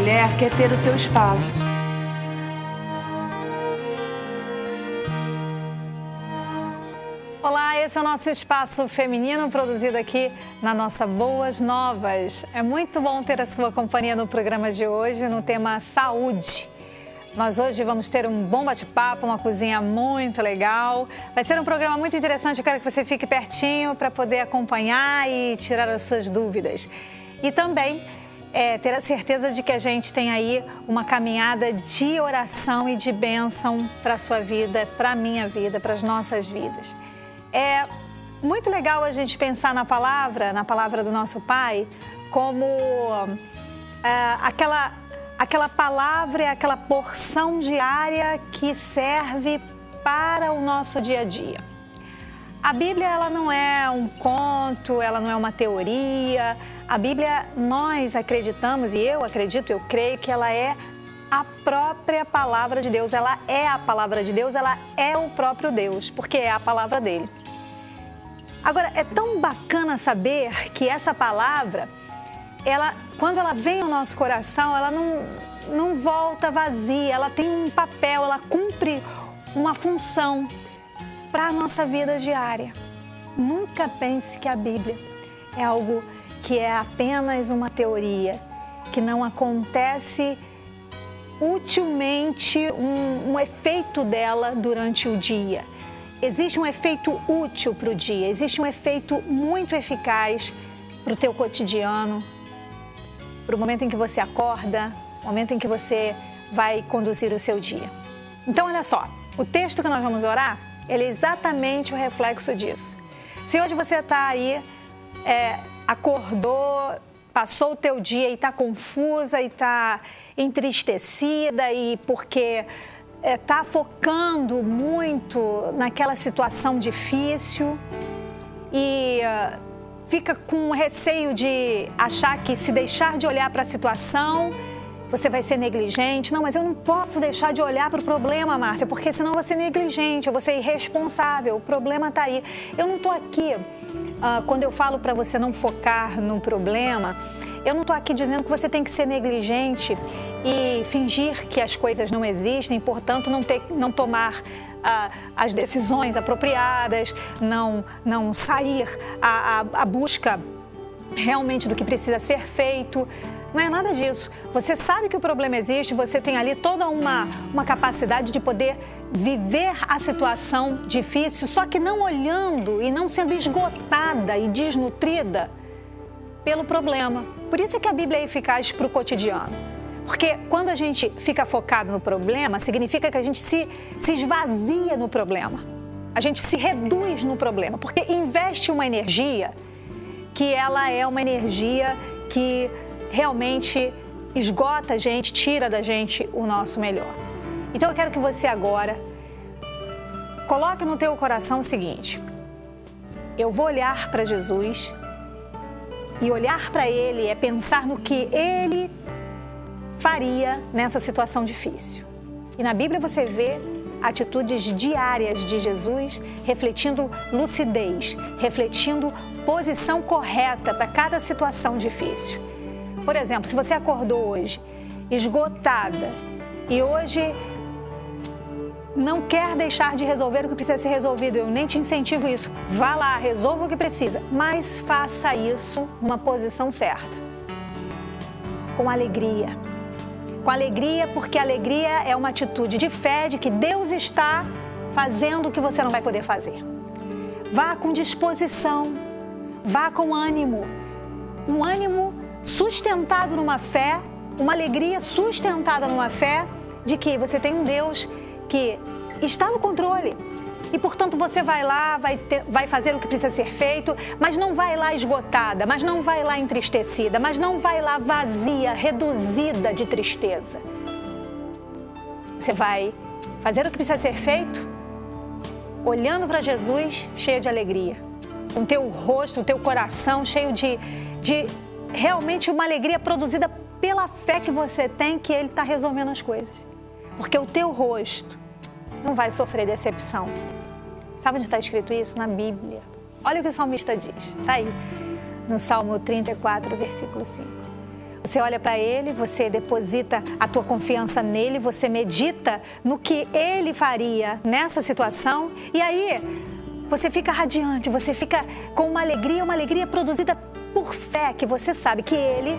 mulher quer ter o seu espaço. Olá, esse é o nosso Espaço Feminino, produzido aqui na nossa Boas Novas. É muito bom ter a sua companhia no programa de hoje, no tema saúde. Nós hoje vamos ter um bom bate-papo, uma cozinha muito legal. Vai ser um programa muito interessante, eu quero que você fique pertinho para poder acompanhar e tirar as suas dúvidas. E também ter a certeza de que a gente tem aí uma caminhada de oração e de bênção para a sua vida, para a minha vida, para as nossas vidas. É muito legal a gente pensar na palavra do nosso Pai, como aquela palavra, aquela porção diária que serve para o nosso dia a dia. A Bíblia, ela não é um conto, ela não é uma teoria. A Bíblia, nós acreditamos, e eu acredito, eu creio que ela é a própria palavra de Deus. Ela é a palavra de Deus, ela é o próprio Deus, porque é a palavra dele. Agora, é tão bacana saber que essa palavra, quando ela vem ao nosso coração, ela não volta vazia, ela tem um papel, ela cumpre uma função para a nossa vida diária. Nunca pense que a Bíblia é algo que é apenas uma teoria, que não acontece utilmente um efeito dela durante o dia. Existe um efeito útil para o dia, existe um efeito muito eficaz para o teu cotidiano, para o momento em que você acorda, o momento em que você vai conduzir o seu dia. Então, olha só, o texto que nós vamos orar, ele é exatamente o reflexo disso. Se hoje você está aí, acordou, passou o teu dia e está confusa e está entristecida e porque está focando muito naquela situação difícil e fica com receio de achar que se deixar de olhar para a situação, você vai ser negligente. Não, mas eu não posso deixar de olhar para o problema, Márcia, porque senão eu vou ser negligente, eu vou ser irresponsável, o problema está aí. Eu não estou aqui, quando eu falo para você não focar no problema, eu não estou aqui dizendo que você tem que ser negligente e fingir que as coisas não existem, portanto não tomar as decisões apropriadas, não sair à busca realmente do que precisa ser feito. Não é nada disso. Você sabe que o problema existe, você tem ali toda uma capacidade de poder viver a situação difícil, só que não olhando e não sendo esgotada e desnutrida pelo problema. Por isso é que a Bíblia é eficaz para o cotidiano. Porque quando a gente fica focado no problema, significa que a gente se esvazia no problema. A gente se reduz no problema, porque investe uma energia que ela é uma energia que realmente esgota a gente, tira da gente o nosso melhor. Então eu quero que você agora coloque no teu coração o seguinte: eu vou olhar para Jesus. E olhar para Ele é pensar no que Ele faria nessa situação difícil. E na Bíblia você vê atitudes diárias de Jesus refletindo lucidez, refletindo posição correta para cada situação difícil. Por exemplo, se você acordou hoje esgotada e hoje não quer deixar de resolver o que precisa ser resolvido, eu nem te incentivo isso. Vá lá, resolva o que precisa, mas faça isso numa posição certa. Com alegria. Com alegria, porque alegria é uma atitude de fé de que Deus está fazendo o que você não vai poder fazer. Vá com disposição, vá com ânimo. Um ânimo sustentado numa fé, uma alegria sustentada numa fé de que você tem um Deus que está no controle e, portanto, você vai lá, vai fazer o que precisa ser feito, mas não vai lá esgotada, mas não vai lá entristecida, mas não vai lá vazia, reduzida de tristeza. Você vai fazer o que precisa ser feito, olhando para Jesus, cheia de alegria, com o teu rosto, o teu coração cheio de realmente uma alegria produzida pela fé que você tem que Ele está resolvendo as coisas. Porque o teu rosto não vai sofrer decepção. Sabe onde está escrito isso? Na Bíblia. Olha o que o salmista diz. Está aí, no Salmo 34, versículo 5. Você olha para Ele, você deposita a tua confiança nele, você medita no que Ele faria nessa situação e aí você fica radiante, você fica com uma alegria produzida por fé, que você sabe que Ele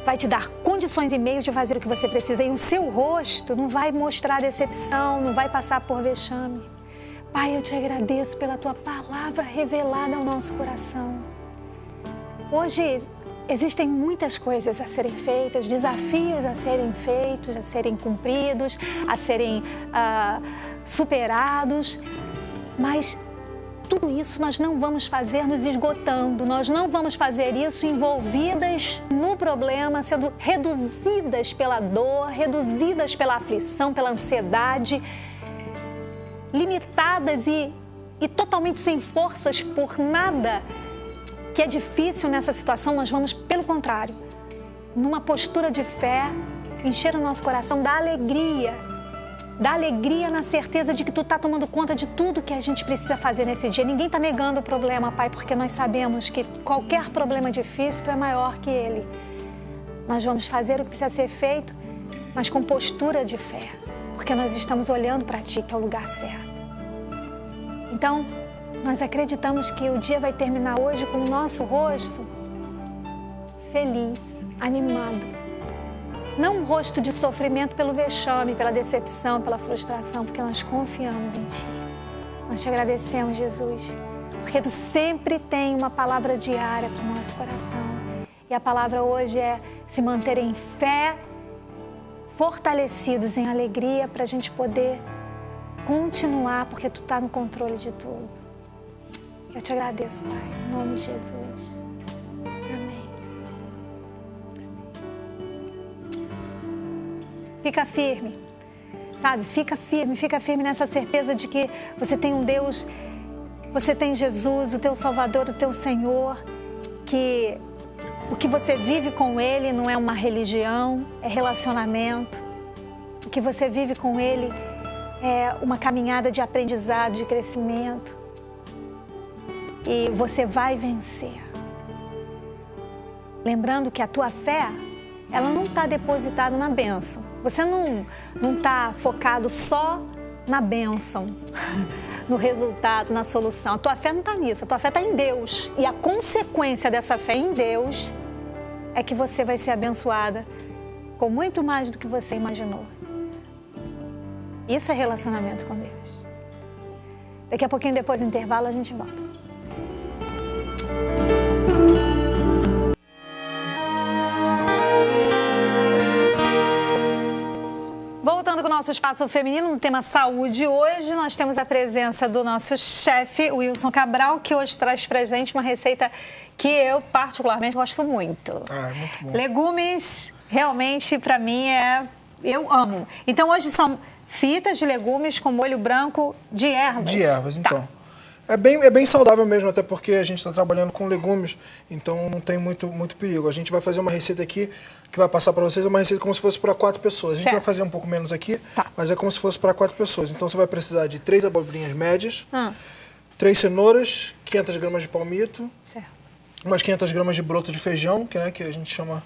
vai te dar condições e meios de fazer o que você precisa e o seu rosto não vai mostrar decepção, não vai passar por vexame. Pai, eu te agradeço pela tua palavra revelada ao nosso coração. Hoje existem muitas coisas a serem feitas, desafios a serem feitos, a serem cumpridos, a serem superados, mas tudo isso nós não vamos fazer nos esgotando, nós não vamos fazer isso envolvidas no problema, sendo reduzidas pela dor, reduzidas pela aflição, pela ansiedade, limitadas e totalmente sem forças por nada que é difícil nessa situação. Nós vamos, pelo contrário, numa postura de fé, encher o nosso coração da alegria na certeza de que Tu está tomando conta de tudo que a gente precisa fazer nesse dia. Ninguém está negando o problema, Pai, porque nós sabemos que qualquer problema difícil Tu é maior que ele. Nós vamos fazer o que precisa ser feito, mas com postura de fé, porque nós estamos olhando para Ti, que é o lugar certo. Então, nós acreditamos que o dia vai terminar hoje com o nosso rosto feliz, animado. Não um rosto de sofrimento pelo vexame, pela decepção, pela frustração, porque nós confiamos em Ti. Nós Te agradecemos, Jesus, porque Tu sempre tem uma palavra diária para o nosso coração. E a palavra hoje é se manter em fé, fortalecidos em alegria, para a gente poder continuar, porque Tu está no controle de tudo. Eu Te agradeço, Pai, em nome de Jesus. Amém. Fica firme, sabe? Fica firme nessa certeza de que você tem um Deus, você tem Jesus, o teu Salvador, o teu Senhor, que o que você vive com Ele não é uma religião, é relacionamento. O que você vive com Ele é uma caminhada de aprendizado, de crescimento. E você vai vencer. Lembrando que a tua fé, ela não está depositada na bênção. Você não está focado só na bênção, no resultado, na solução. A tua fé não está nisso, a tua fé está em Deus. E a consequência dessa fé em Deus é que você vai ser abençoada com muito mais do que você imaginou. Isso é relacionamento com Deus. Daqui a pouquinho, depois do intervalo, a gente volta. Voltando com o nosso espaço feminino no tema saúde, hoje nós temos a presença do nosso chefe, Wilson Cabral, que hoje traz pra gente uma receita que eu particularmente gosto muito. É muito bom. Legumes, realmente, para mim, eu amo. Então, hoje são fitas de legumes com molho branco de ervas. De ervas, então. Tá. É bem saudável mesmo, até porque a gente está trabalhando com legumes, então não tem muito perigo. A gente vai fazer uma receita aqui, que vai passar para vocês, uma receita como se fosse para 4 pessoas. A gente vai fazer um pouco menos aqui, mas é como se fosse para 4 pessoas. Então você vai precisar de 3 abobrinhas médias, 3 cenouras, 500 gramas de palmito, umas 500 gramas de broto de feijão, que a gente chama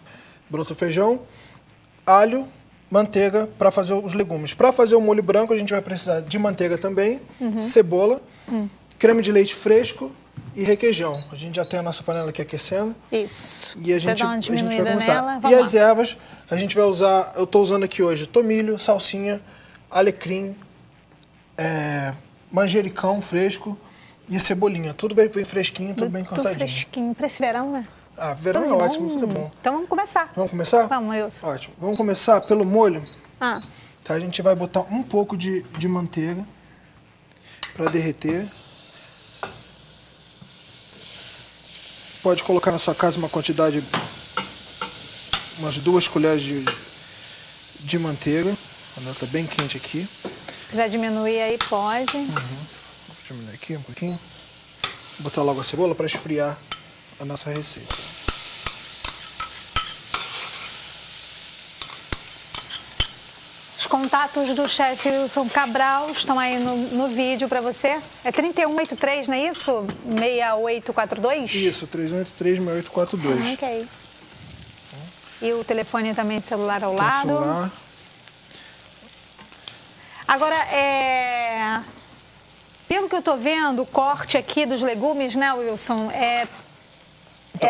broto de feijão, alho, manteiga para fazer os legumes. Para fazer o molho branco, a gente vai precisar de manteiga também, cebola, creme de leite fresco e requeijão. A gente já tem a nossa panela aqui aquecendo. Isso. E a gente vai começar. E as ervas, a gente vai usar, eu estou usando aqui hoje tomilho, salsinha, alecrim, manjericão fresco e cebolinha. Tudo bem fresquinho, tudo bem cortadinho. Tudo fresquinho. Para esse verão, né? Verão tudo é ótimo, tudo bom. Então vamos começar. Vamos começar? Vamos, Wilson. Ótimo. Vamos começar pelo molho. Tá, a gente vai botar um pouco de manteiga para derreter. Pode colocar na sua casa uma quantidade, umas 2 colheres de manteiga. Ela está bem quente aqui. Se quiser diminuir aí, pode. Vou diminuir aqui um pouquinho. Vou botar logo a cebola para esfriar a nossa receita. Os contatos do chefe Wilson Cabral estão aí no vídeo para você. É 3183, não é isso? 6842? Isso, 3183-6842. Ok. E o telefone também celular ao Tem lado. celular. Agora, pelo que eu estou vendo, o corte aqui dos legumes, né, Wilson, é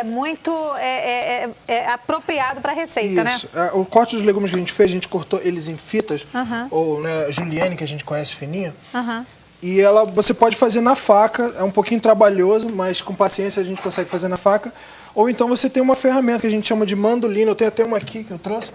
muito apropriado para a receita, Isso. né? O corte dos legumes que a gente fez, a gente cortou eles em fitas, ou né, julienne, que a gente conhece fininha. E você pode fazer na faca, é um pouquinho trabalhoso, mas com paciência a gente consegue fazer na faca. Ou então você tem uma ferramenta que a gente chama de mandolina, eu tenho até uma aqui que eu trouxe,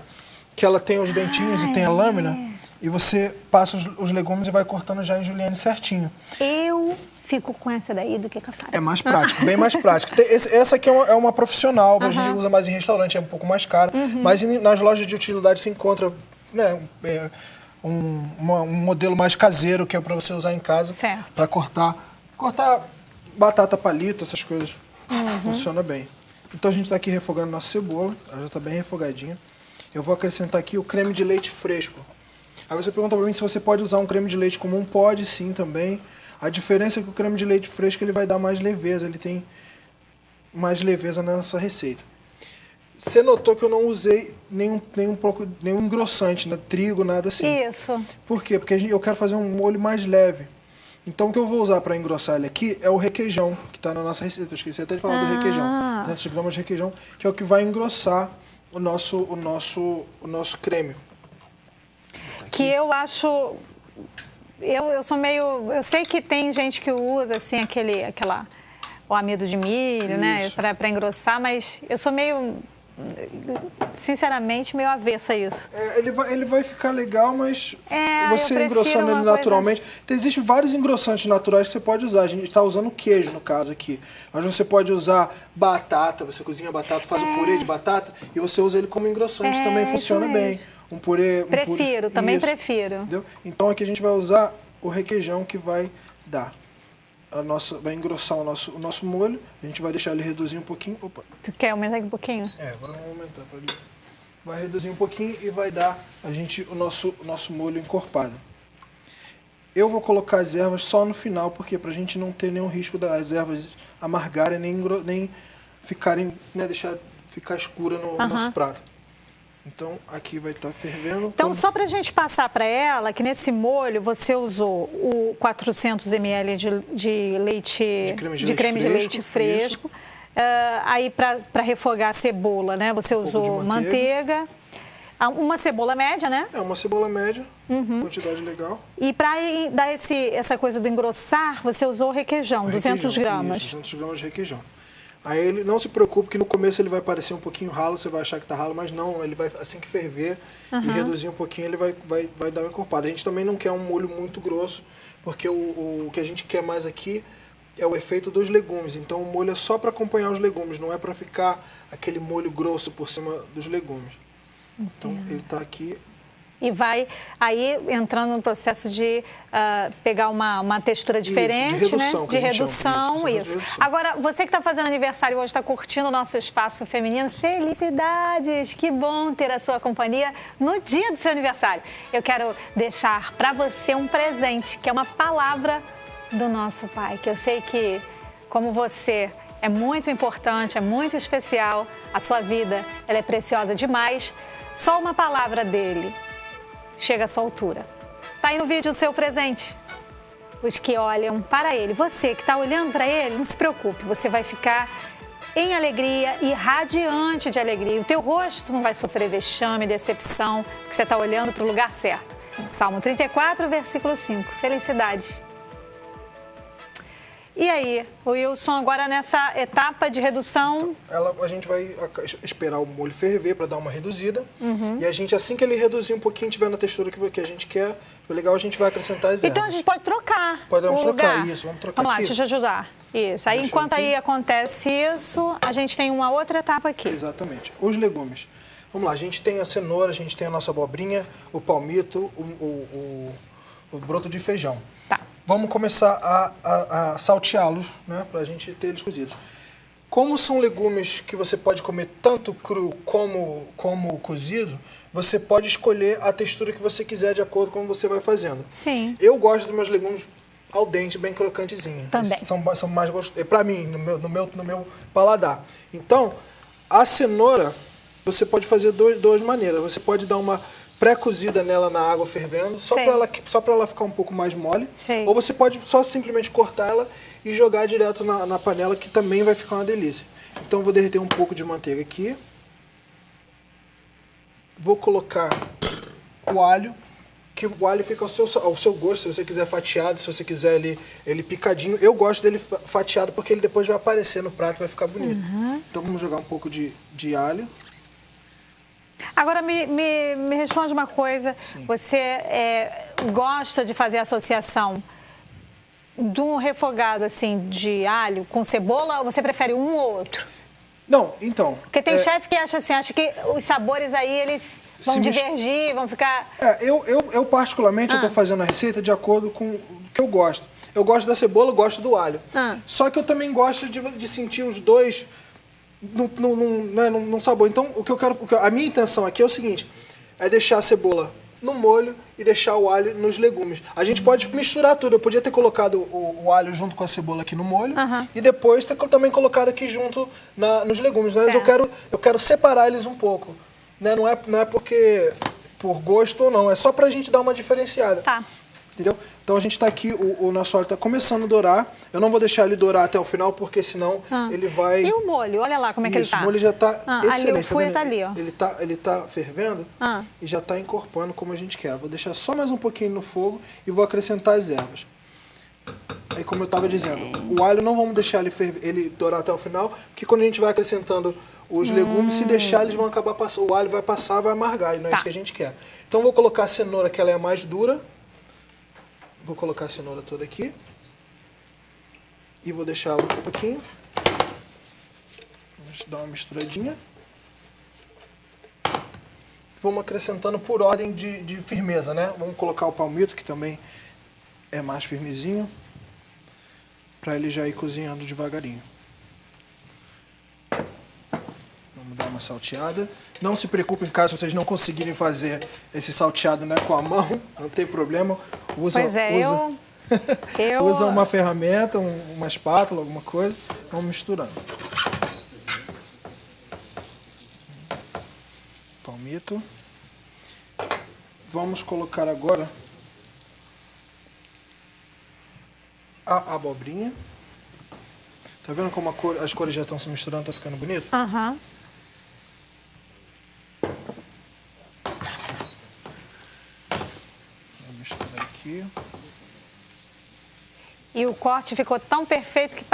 que ela tem os dentinhos e tem a lâmina, e você passa os legumes e vai cortando já em julienne certinho. Eu fico com essa daí do que eu faço. É mais prático, bem mais prático. Essa aqui é uma profissional, que a gente usa mais em restaurante, é um pouco mais cara, mas nas lojas de utilidade se encontra, né, um modelo mais caseiro, que é para você usar em casa, para cortar batata palito, essas coisas. Funciona bem. Então a gente está aqui refogando nossa cebola, ela já está bem refogadinha. Eu vou acrescentar aqui o creme de leite fresco. Aí você pergunta para mim se você pode usar um creme de leite comum. Pode sim também. A diferença é que o creme de leite fresco ele vai dar mais leveza, ele tem mais leveza na nossa receita. Você notou que eu não usei nenhum engrossante, né? Trigo, nada assim. Isso. Por quê? Porque eu quero fazer um molho mais leve. Então o que eu vou usar para engrossar ele aqui é o requeijão, que está na nossa receita. Eu esqueci até de falar do requeijão. 200 gramas de requeijão, que é o que vai engrossar o nosso creme. Que eu acho... Eu sou meio... Eu sei que tem gente que usa, assim, o amido de milho, né? Para engrossar, mas eu sou meio... Sinceramente, meio avessa a isso. Ele vai ficar legal, mas você engrossando ele naturalmente... Existem vários engrossantes naturais que você pode usar. A gente está usando queijo, no caso aqui. Mas você pode usar batata, você cozinha batata, faz um purê de batata e você usa ele como engrossante, também funciona bem. Um purê... Também prefiro. Entendeu? Então aqui a gente vai usar o requeijão que vai dar. Vai engrossar o nosso molho, a gente vai deixar ele reduzir um pouquinho. Opa. Tu quer aumentar aqui um pouquinho? Agora vamos aumentar para ali. Vai reduzir um pouquinho e vai dar o nosso molho encorpado. Eu vou colocar as ervas só no final, porque para a gente não ter nenhum risco das ervas amargarem, nem ficarem, né, ficar escura no nosso prato. Então, aqui vai estar fervendo. Então, só para a gente passar para ela, que nesse molho você usou o 400 ml de creme de leite fresco. Aí, para refogar a cebola, né? Você usou manteiga. Uma cebola média, né? Uma cebola média, quantidade legal. E para dar essa coisa do engrossar, você usou o requeijão, 200 gramas. Isso, 200 gramas de requeijão. Aí ele não se preocupe que no começo ele vai parecer um pouquinho ralo, você vai achar que tá ralo, mas não, ele vai, assim que ferver e reduzir um pouquinho, ele vai dar uma encorpada. A gente também não quer um molho muito grosso, porque o que a gente quer mais aqui é o efeito dos legumes. Então o molho é só para acompanhar os legumes, não é para ficar aquele molho grosso por cima dos legumes. Então ele está aqui. E vai aí entrando no processo de pegar uma textura diferente, de redução, né? De redução, isso. Agora, você que está fazendo aniversário hoje, está curtindo o nosso espaço feminino, felicidades! Que bom ter a sua companhia no dia do seu aniversário. Eu quero deixar para você um presente, que é uma palavra do nosso pai, que eu sei que, como você, é muito importante, é muito especial, a sua vida, ela é preciosa demais. Só uma palavra dele chega à sua altura. Tá aí no vídeo o seu presente. Os que olham para ele. Você que está olhando para ele, não se preocupe. Você vai ficar em alegria e radiante de alegria. O teu rosto não vai sofrer vexame, decepção, porque você está olhando para o lugar certo. Salmo 34, versículo 5. Felicidade. E aí, Wilson, agora nessa etapa de redução... A gente vai esperar o molho ferver para dar uma reduzida. E a gente, assim que ele reduzir um pouquinho, tiver na textura que a gente quer, o legal, a gente vai acrescentar as ervas. Então a gente pode trocar. Podemos trocar, isso. Vamos trocar aqui. Vamos lá, deixa eu ajudar. Isso. Aí, enquanto aí acontece isso, a gente tem uma outra etapa aqui. Exatamente. Os legumes. Vamos lá, a gente tem a cenoura, a gente tem a nossa abobrinha, o palmito, o broto de feijão. Tá. Vamos começar a salteá-los, né, para a gente ter eles cozidos. Como são legumes que você pode comer tanto cru como cozido, você pode escolher a textura que você quiser de acordo com como você vai fazendo. Sim. Eu gosto dos meus legumes al dente, bem crocantezinhos. Também. São mais gostosos, para mim, no meu paladar. Então, a cenoura, você pode fazer duas maneiras. Você pode dar uma pré-cozida nela na água fervendo, só para ela ficar um pouco mais mole. Sei. Ou você pode só simplesmente cortar ela e jogar direto na panela, que também vai ficar uma delícia. Então eu vou derreter um pouco de manteiga aqui. Vou colocar o alho, que o alho fica ao seu gosto, se você quiser fatiado, se você quiser ele picadinho. Eu gosto dele fatiado porque ele depois vai aparecer no prato e vai ficar bonito. Então vamos jogar um pouco de alho. Agora me responde uma coisa. Sim. Você gosta de fazer associação de um refogado assim de alho com cebola, ou você prefere um ou outro? Não, então... Porque tem chefe que acha que os sabores aí, eles vão divergir, vão ficar... Eu particularmente, eu estou fazendo a receita de acordo com o que eu gosto. Eu gosto da cebola, eu gosto do alho. Só que eu também gosto de sentir os dois num sabor. Então, a minha intenção aqui é o seguinte, é deixar a cebola no molho e deixar o alho nos legumes. A gente pode misturar tudo. Eu podia ter colocado o alho junto com a cebola aqui no molho e depois ter também colocado aqui junto nos legumes. Mas eu quero separar eles um pouco. Né? Não é porque por gosto ou não, é só pra gente dar uma diferenciada. Tá. Entendeu? Então a gente está aqui, o nosso óleo está começando a dourar. Eu não vou deixar ele dourar até o final, porque senão ele vai... E o molho? Olha lá como é que ele está. O molho já está excelente. Ali, o folha está ali, ó. Ele tá fervendo e já está encorpando como a gente quer. Vou deixar só mais um pouquinho no fogo e vou acrescentar as ervas. Aí, como eu estava dizendo, o alho não vamos deixar ele dourar até o final, porque quando a gente vai acrescentando os legumes, se deixar, eles vão acabar passando. O alho vai passar, vai amargar, e não é isso que a gente quer. Então, vou colocar a cenoura, que ela é mais dura. Vou colocar a cenoura toda aqui. E vou deixar ela um pouquinho. Vamos dar uma misturadinha. Vamos acrescentando por ordem de firmeza, né? Vamos colocar o palmito, que também é mais firmezinho, para ele já ir cozinhando devagarinho. Vamos dar uma salteada. Não se preocupem caso vocês não conseguirem fazer esse salteado, né, com a mão, não tem problema. Usa uma ferramenta, uma espátula, alguma coisa. Vamos misturando. Palmito. Vamos colocar agora a abobrinha. Tá vendo como as cores já estão se misturando, tá ficando bonito? Vou misturar aqui. E o corte ficou tão perfeito que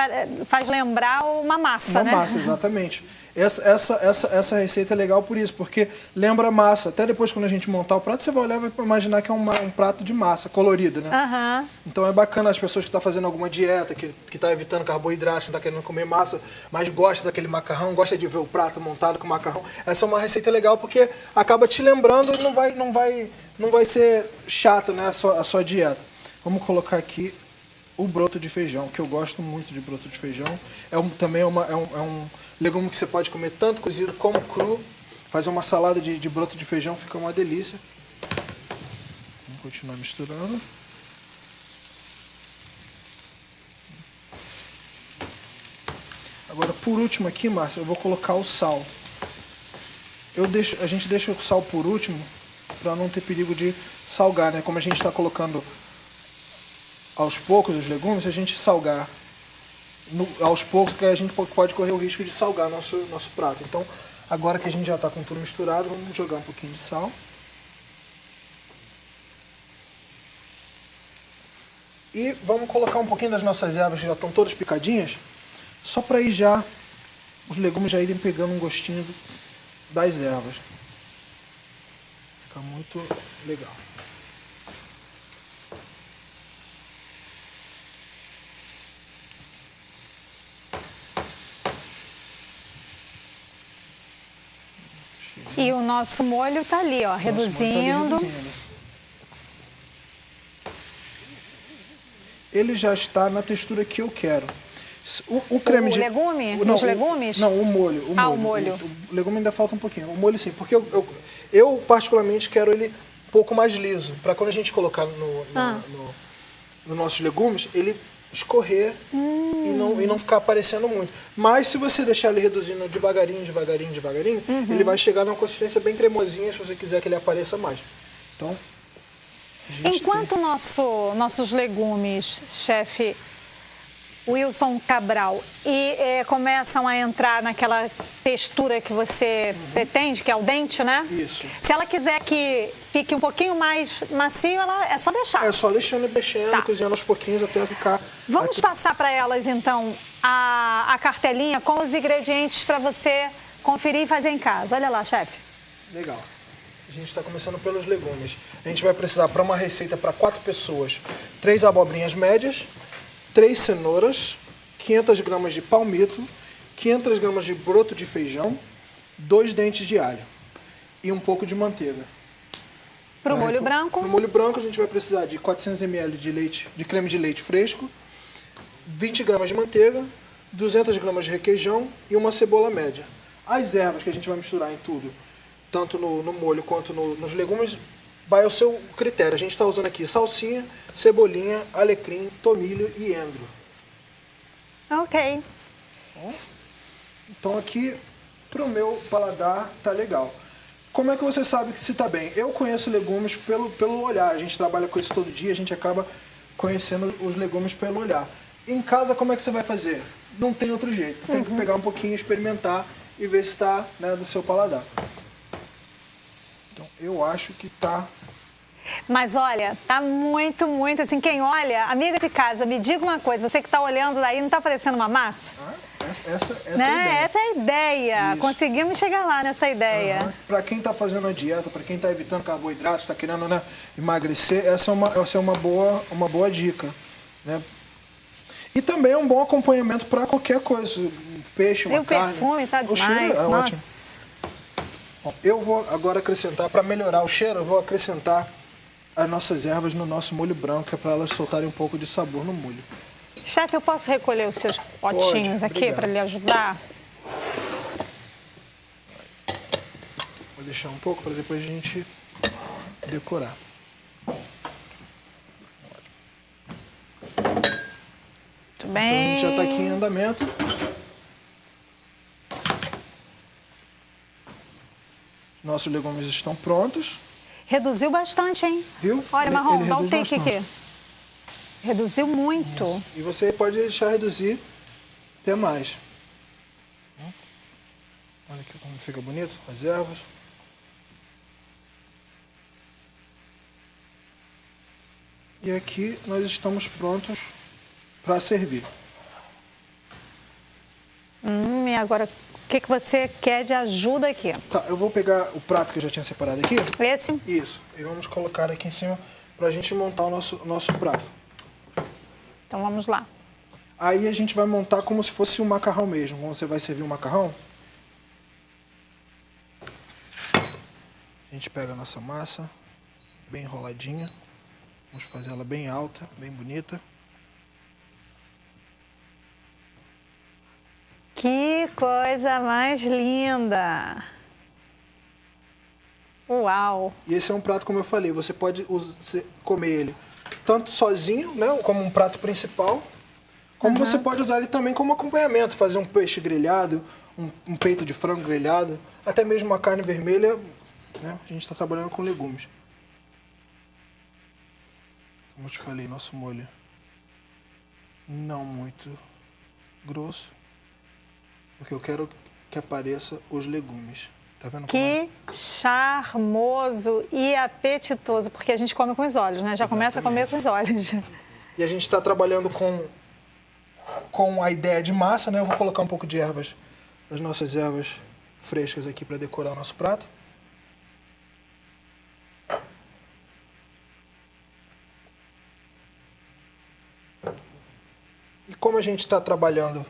faz lembrar uma massa, né? Uma massa, exatamente. Essa receita é legal por isso, porque lembra massa. Até depois, quando a gente montar o prato, você vai olhar e vai imaginar que é um prato de massa, colorido, né? Então é bacana as pessoas que estão fazendo alguma dieta, que está evitando carboidrato, não está querendo comer massa, mas gosta daquele macarrão, gosta de ver o prato montado com macarrão. Essa é uma receita legal porque acaba te lembrando e não vai ser chato, né, a sua dieta. Vamos colocar aqui o broto de feijão, que eu gosto muito de broto de feijão. Também é um legume que você pode comer tanto cozido como cru. Fazer uma salada de broto de feijão fica uma delícia. Vamos continuar misturando. Agora, por último aqui, Márcia, eu vou colocar o sal. A gente deixa o sal por último para não ter perigo de salgar, né? Como a gente está colocando aos poucos os legumes, se a gente salgar aos poucos, que a gente pode correr o risco de salgar nosso prato. Então, agora que a gente já está com tudo misturado, vamos jogar um pouquinho de sal. E vamos colocar um pouquinho das nossas ervas, que já estão todas picadinhas, só para ir os legumes já irem pegando um gostinho das ervas. Fica muito legal. E o nosso molho está ali, ó, reduzindo. Ele já está na textura que eu quero. O creme de legume? Não, os legumes? Não, o molho. O molho. O legume ainda falta um pouquinho. O molho sim, porque eu particularmente quero ele um pouco mais liso, para quando a gente colocar nos nossos legumes, ele escorrer e não ficar aparecendo muito. Mas se você deixar ele reduzindo devagarinho, ele vai chegar numa consistência bem cremosinha se você quiser que ele apareça mais. Então, enquanto nossos legumes, chefe Wilson Cabral, começam a entrar naquela textura que você pretende, que é o dente, né? Isso. Se ela quiser que fique um pouquinho mais macio, é só deixar. É só deixando e mexendo, tá, cozinhando aos pouquinhos até ficar... Vamos passar para elas, então, a cartelinha com os ingredientes para você conferir e fazer em casa. Olha lá, chefe. Legal. A gente está começando pelos legumes. A gente vai precisar, para uma receita para 4 pessoas, 3 abobrinhas médias, 3 cenouras, 500 gramas de palmito, 500 gramas de broto de feijão, 2 dentes de alho e um pouco de manteiga. Para o molho branco? Para o molho branco a gente vai precisar de 400 ml de creme de leite fresco, 20 gramas de manteiga, 200 gramas de requeijão e uma cebola média. As ervas que a gente vai misturar em tudo, tanto no molho quanto nos legumes, vai ao seu critério. A gente está usando aqui salsinha, cebolinha, alecrim, tomilho e endro. Ok. Então aqui, pro meu paladar, tá legal. Como é que você sabe que se tá bem? Eu conheço legumes pelo olhar. A gente trabalha com isso todo dia, a gente acaba conhecendo os legumes pelo olhar. Em casa, como é que você vai fazer? Não tem outro jeito. Você tem que pegar um pouquinho, experimentar e ver se está, né, do seu paladar. Então, eu acho que tá... Mas olha, tá muito, muito assim, quem olha, amiga de casa, me diga uma coisa, você que tá olhando daí, não tá parecendo uma massa? Essa né? é a ideia. Essa é a ideia, Isso. Conseguimos chegar lá nessa ideia. Para quem tá fazendo a dieta, para quem tá evitando carboidratos, tá querendo, né, emagrecer, essa é uma boa dica, né? E também é um bom acompanhamento para qualquer coisa, um peixe, uma carne. E o perfume tá demais, cheiro nossa. ótimo. Bom, eu vou agora acrescentar, para melhorar o cheiro, eu vou acrescentar as nossas ervas no nosso molho branco, que é para elas soltarem um pouco de sabor no molho. Chefe, eu posso recolher os seus potinhos aqui para lhe ajudar? Vou deixar um pouco para depois a gente decorar. Muito bem. Então a gente já está aqui em andamento. Nossos legumes estão prontos. Reduziu bastante, hein? Viu? Olha, Marrom, ele dá um reduz take bastante. aqui. Reduziu muito. Isso. E você pode deixar reduzir até mais. Olha aqui como fica bonito, as ervas. E aqui nós estamos prontos para servir. E agora, o que você quer de ajuda aqui? Tá, eu vou pegar o prato que eu já tinha separado aqui. Esse? Isso. E vamos colocar aqui em cima para a gente montar o nosso prato. Então vamos lá. Aí a gente vai montar como se fosse um macarrão mesmo. Como você vai servir um macarrão, a gente pega a nossa massa, bem enroladinha. Vamos fazer ela bem alta, bem bonita. Que coisa mais linda! Uau! E esse é um prato, como eu falei, você pode comer ele tanto sozinho, né, como um prato principal, como você pode usar ele também como acompanhamento, fazer um peixe grelhado, um peito de frango grelhado, até mesmo uma carne vermelha, né, a gente está trabalhando com legumes. Como eu te falei, nosso molho não muito grosso, porque eu quero que apareça os legumes. Tá vendo? Que charmoso e apetitoso, porque a gente come com os olhos, né? Já começa a comer com os olhos. E a gente está trabalhando com a ideia de massa, né? Eu vou colocar um pouco de ervas, as nossas ervas frescas aqui para decorar o nosso prato. E como a gente está trabalhando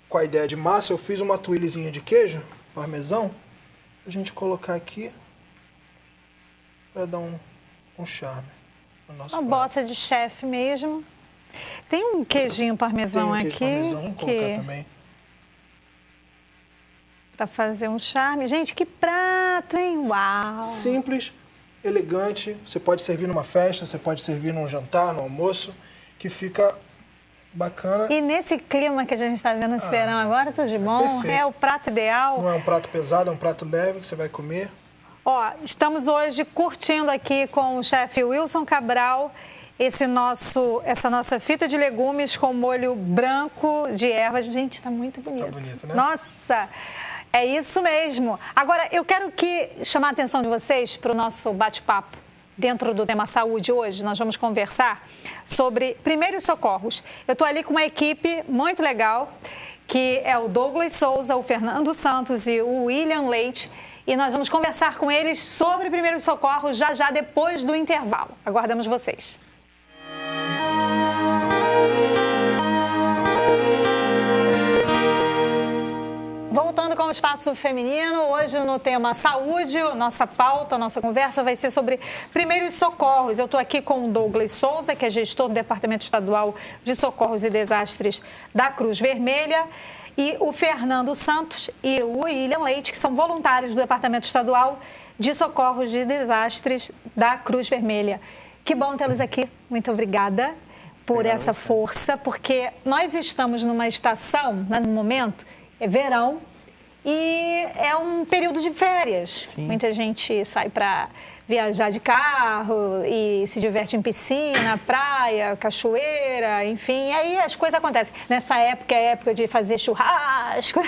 com a ideia de massa, eu fiz uma tuilezinha de queijo, parmesão, a gente colocar aqui para dar um charme no nosso Uma prato. bossa de chefe mesmo. Tem um queijinho parmesão Tem um aqui. queijo parmesão, vamos colocar também. Para fazer um charme. Gente, que prato, hein? Uau! Simples, elegante. Você pode servir numa festa, você pode servir num jantar, no almoço, que fica Bacana. E nesse clima que a gente está vendo esse verão agora, tudo de bom? Perfeito. É o prato ideal. Não é um prato pesado, é um prato leve que você vai comer. Ó, estamos hoje curtindo aqui com o chefe Wilson Cabral essa nossa fita de legumes com molho branco de ervas. Gente, tá muito bonito. Tá bonito, né? Nossa, é isso mesmo. Agora, eu quero chamar a atenção de vocês para o nosso bate-papo. Dentro do tema saúde hoje, nós vamos conversar sobre primeiros socorros. Eu estou ali com uma equipe muito legal, que é o Douglas Souza, o Fernando Santos e o William Leite. E nós vamos conversar com eles sobre primeiros socorros já depois do intervalo. Aguardamos vocês. Voltando com o Espaço Feminino, hoje no tema saúde, nossa pauta, nossa conversa vai ser sobre primeiros socorros. Eu estou aqui com o Douglas Souza, que é gestor do Departamento Estadual de Socorros e Desastres da Cruz Vermelha, e o Fernando Santos e o William Leite, que são voluntários do Departamento Estadual de Socorros e Desastres da Cruz Vermelha. Que bom tê-los aqui. Muito obrigada por essa força, porque nós estamos numa estação, né, no momento, é verão, e é um período de férias. Sim. Muita gente sai para viajar de carro e se diverte em piscina, praia, cachoeira, enfim. E aí as coisas acontecem. Nessa época é época de fazer churrasco.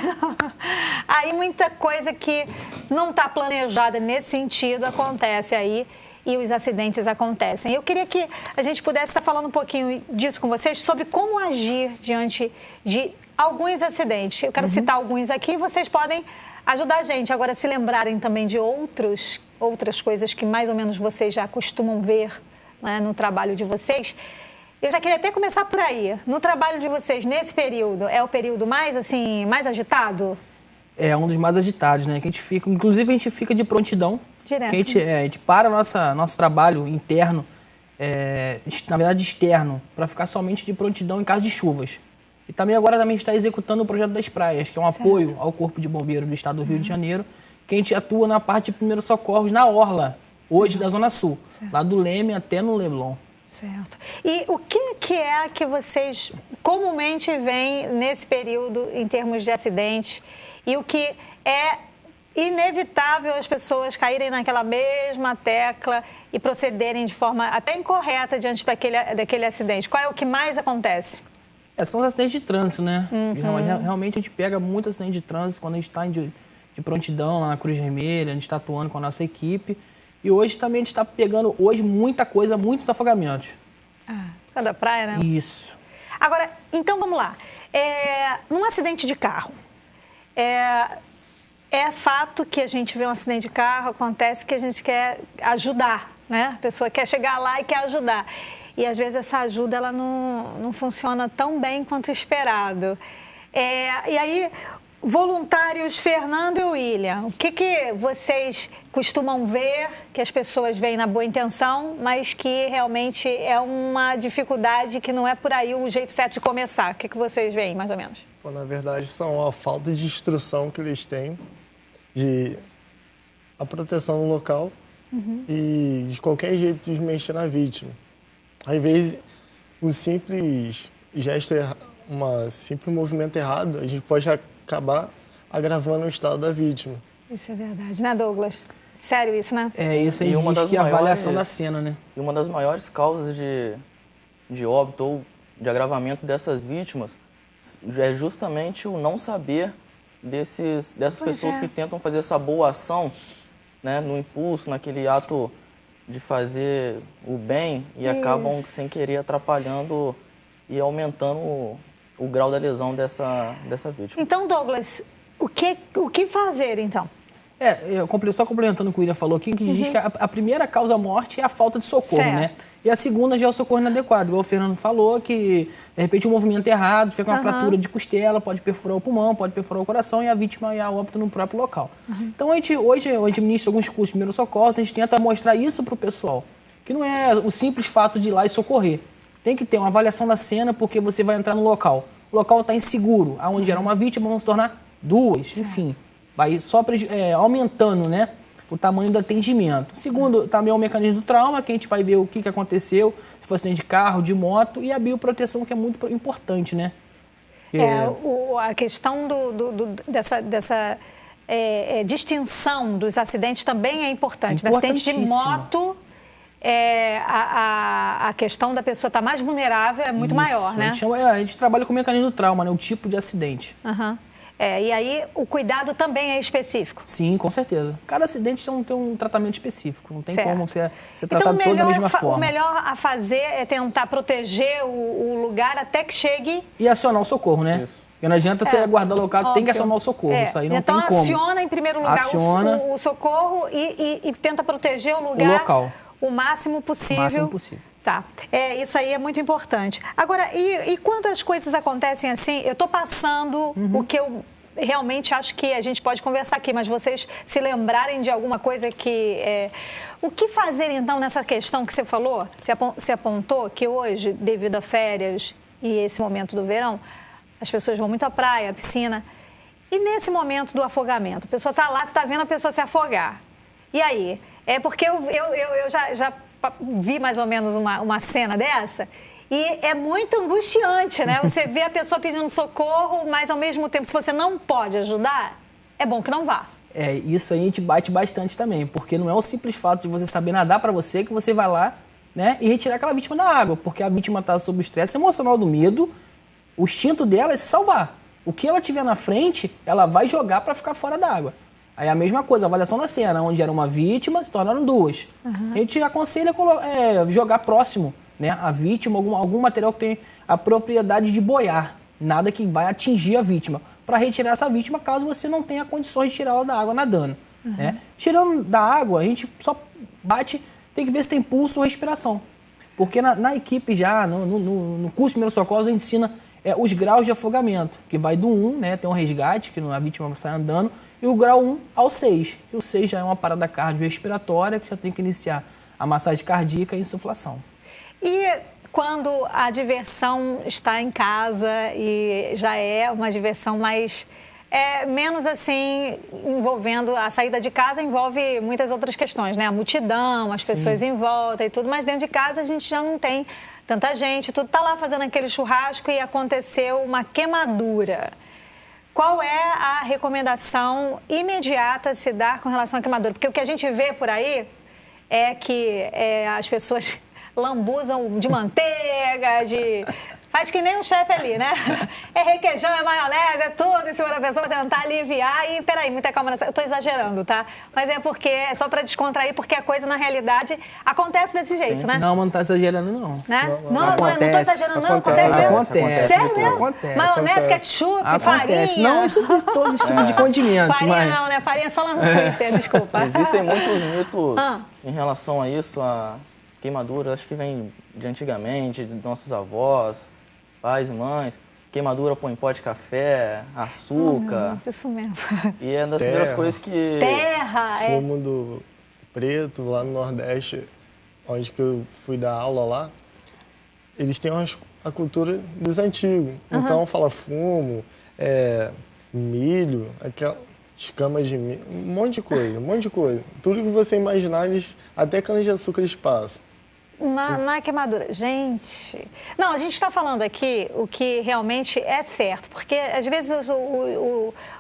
Aí muita coisa que não está planejada nesse sentido acontece aí e os acidentes acontecem. Eu queria que a gente pudesse estar falando um pouquinho disso com vocês, sobre como agir diante de alguns acidentes. Eu quero citar alguns aqui, vocês podem ajudar a gente. Agora, se lembrarem também de outras coisas que mais ou menos vocês já costumam ver, né, no trabalho de vocês. Eu já queria até começar por aí. No trabalho de vocês, nesse período, é o período mais agitado? É um dos mais agitados, né? Que a gente fica, inclusive, a gente fica de prontidão. Direto. Que a gente para nosso trabalho interno, na verdade externo, para ficar somente de prontidão em caso de chuvas. E também agora está executando o projeto das praias, que é um apoio ao Corpo de Bombeiro do Estado do Rio de Janeiro, que a gente atua na parte de primeiros socorros na Orla, hoje da Zona Sul, lá do Leme até no Leblon. Certo. E o que é que vocês comumente veem nesse período em termos de acidentes e o que é inevitável as pessoas caírem naquela mesma tecla e procederem de forma até incorreta diante daquele acidente? Qual é o que mais acontece? São os acidentes de trânsito, né? Realmente a gente pega muito acidente de trânsito quando a gente está de prontidão lá na Cruz Vermelha, a gente está atuando com a nossa equipe. E hoje também a gente está pegando muita coisa, muitos afogamentos. Por causa da praia, né? Isso. Agora, então vamos lá. Num acidente de carro, é fato que a gente vê um acidente de carro, acontece que a gente quer ajudar, né? A pessoa quer chegar lá e quer ajudar. E às vezes essa ajuda ela não funciona tão bem quanto esperado. E aí, voluntários Fernando e William, o que vocês costumam ver que as pessoas veem na boa intenção, mas que realmente é uma dificuldade que não é por aí o jeito certo de começar? O que vocês veem, mais ou menos? Bom, na verdade, são a falta de instrução que eles têm, a proteção no local e de qualquer jeito de mexer na vítima. Às vezes, um simples gesto, um simples movimento errado, a gente pode acabar agravando o estado da vítima. Isso é verdade, né, Douglas? Sério isso, né? Isso aí diz que é a avaliação da cena, né? E uma das maiores causas de óbito ou de agravamento dessas vítimas é justamente o não saber dessas pessoas que tentam fazer essa boa ação, né, no impulso, naquele ato de fazer o bem e acabam, sem querer, atrapalhando e aumentando o grau da lesão dessa vítima. Então, Douglas, o que fazer, então? Só complementando o que o William falou aqui, que diz que a primeira causa-morte é a falta de socorro, né? E a segunda já é o socorro inadequado. Igual o Fernando falou, que de repente um movimento errado, fica uma fratura de costela, pode perfurar o pulmão, pode perfurar o coração e a vítima ia a óbito no próprio local. Então, hoje a gente ministra alguns cursos de primeiros socorros, a gente tenta mostrar isso para o pessoal, que não é o simples fato de ir lá e socorrer. Tem que ter uma avaliação da cena, porque você vai entrar no local. O local está inseguro, aonde era uma vítima, vão se tornar duas, enfim. Vai só aumentando, né, o tamanho do atendimento. Segundo, também é o mecanismo do trauma, que a gente vai ver o que aconteceu, se foi acidente de carro, de moto, e a bioproteção, que é muito importante, né? A questão dessa distinção dos acidentes também é importante. No acidente de moto, a questão da pessoa estar mais vulnerável é muito maior, né? A gente trabalha com o mecanismo do trauma, né? O tipo de acidente. E aí o cuidado também é específico? Sim, com certeza. Cada acidente tem um tratamento específico, não tem como ser tratado todo da mesma forma. O melhor a fazer é tentar proteger o lugar até que chegue... E acionar o socorro, né? Isso. Porque não adianta você aguardar o local, tem que acionar o socorro, isso aí não tem como. Então aciona em primeiro lugar o socorro e tenta proteger o lugar... O local. O máximo possível. O máximo possível. Tá. Isso aí é muito importante. Agora, e quantas coisas acontecem assim? Eu estou passando o que eu realmente acho que a gente pode conversar aqui, mas vocês se lembrarem de alguma coisa que... O que fazer, então, nessa questão que você falou? Você apontou que hoje, devido a férias e esse momento do verão, as pessoas vão muito à praia, à piscina. E nesse momento do afogamento, a pessoa está lá, você está vendo a pessoa se afogar. E aí? É porque eu já vi mais ou menos uma cena dessa e é muito angustiante, né? Você vê a pessoa pedindo socorro, mas ao mesmo tempo, se você não pode ajudar, é bom que não vá. Isso aí a gente bate bastante também, porque não é o simples fato de você saber nadar para você que você vai lá, né, e retirar aquela vítima da água, porque a vítima está sob o estresse emocional do medo, o instinto dela é se salvar. O que ela tiver na frente, ela vai jogar para ficar fora da água. Aí a mesma coisa, a avaliação na cena, onde era uma vítima, se tornaram duas. A gente aconselha jogar próximo, né, a vítima, algum material que tem a propriedade de boiar, nada que vai atingir a vítima, para retirar essa vítima caso você não tenha condições de tirá-la da água nadando. Né? Tirando da água, a gente só bate, tem que ver se tem pulso ou respiração. Porque na equipe já, no curso de primeiros socorros, a gente ensina os graus de afogamento, que vai do 1, né, tem um resgate, que a vítima sai andando, e o grau 1 ao 6, que o 6 já é uma parada cardiorrespiratória, que já tem que iniciar a massagem cardíaca e insuflação. E quando a diversão está em casa e já é uma diversão mais... menos assim, envolvendo... A saída de casa envolve muitas outras questões, né? A multidão, as pessoas em volta e tudo, mas dentro de casa a gente já não tem tanta gente, tudo está lá fazendo aquele churrasco e aconteceu uma queimadura. Qual é a recomendação imediata a se dar com relação à queimadura? Porque o que a gente vê por aí é que as pessoas lambuzam de manteiga, faz que nem um chefe ali, né? É requeijão, é maionese, é tudo em cima da pessoa para tentar aliviar. E, peraí, muita calma. Eu tô exagerando, tá? Mas é porque, é só para descontrair, porque a coisa, na realidade, acontece desse jeito, né? Não não tá exagerando, não. Né? Não tô exagerando, não. Acontece. Sério mesmo? Acontece. Maionese, ketchup, farinha. Não, isso diz todos os tipos de condimentos. Farinha não, né? Farinha só lá no Twitter, desculpa. Existem muitos mitos em relação a isso, a queimadura, acho que vem de antigamente, de nossos avós, pais e mães. Queimadura põe em pó de café, açúcar. Isso mesmo. E é das primeiras coisas que... Fumo do preto, lá no Nordeste, onde que eu fui dar aula lá, eles têm a cultura dos antigos. Então fala fumo, milho, aquela escamas de milho, um monte de coisa. Tudo que você imaginar, até cana de açúcar eles passam. Na queimadura. Gente... Não, a gente está falando aqui o que realmente é certo, porque às vezes